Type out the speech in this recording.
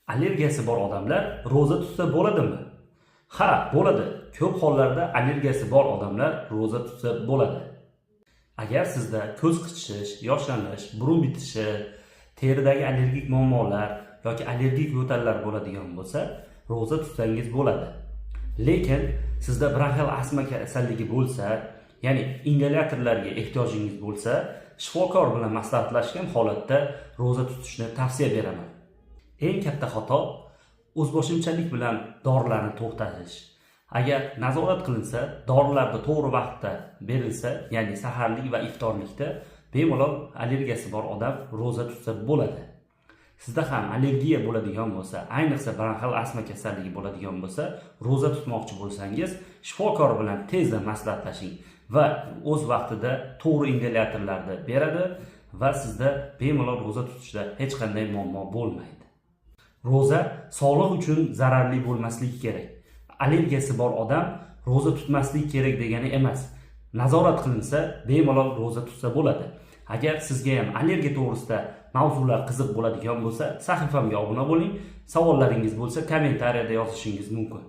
Allergiyasi bor odamlar roza tutsa bo'ladimi? Ha, bo'ladi. Ko'p hollarda allergiyasi bor odamlar roza tutsa bo'ladi. Agar sizda ko'z qichishish, yoshlanish, burun bitishi, teridagi allergik muammolar yoki allergik yo'tallar bo'ladigan bo'lsa, roza tutsangiz bo'ladi. Lekin sizda bronxial astma kasalligi bo'lsa, ya'ni ingalyatorlarga ehtiyojingiz bo'lsa, shifokor bilan maslahatlashgan holatda roza tutishni tavsiya beraman. Eng katta xato o'zboshimchalik bilan dorilarni to'xtatish. Agar nazorat qilinsa, dorilarni to'g'ri vaqtda berilsa, ya'ni saharlik va iftorlikda bemalol allergiyasi bor odam roza tutsa bo'ladi. Sizda ham allergiya bo'ladigan bo'lsa, ayniqsa bronxial astma kasalligi bo'ladigan bo'lsa, roza tutmoqchi bo'lsangiz, shifokor bilan tezda maslahatlashing va o'z vaqtida to'g'ri ingalyatorlarni beradi va sizda bemalol roza tutishda hech qanday muammo bo'lmaydi. Roza sog'liq uchun zararli bo'lmasligi kerak. Allergiyasi bor odam roza tutmasligi kerak degani emas. Nazorat qilinsa, bemalol roza tutsa bo'ladi. Agar sizga ham allergiya to'g'risida mavzular qiziq bo'ladigan bo'lsa, sahifamga obuna bo'ling. Savollaringiz bo'lsa, kommentariyada yozishingiz mumkin.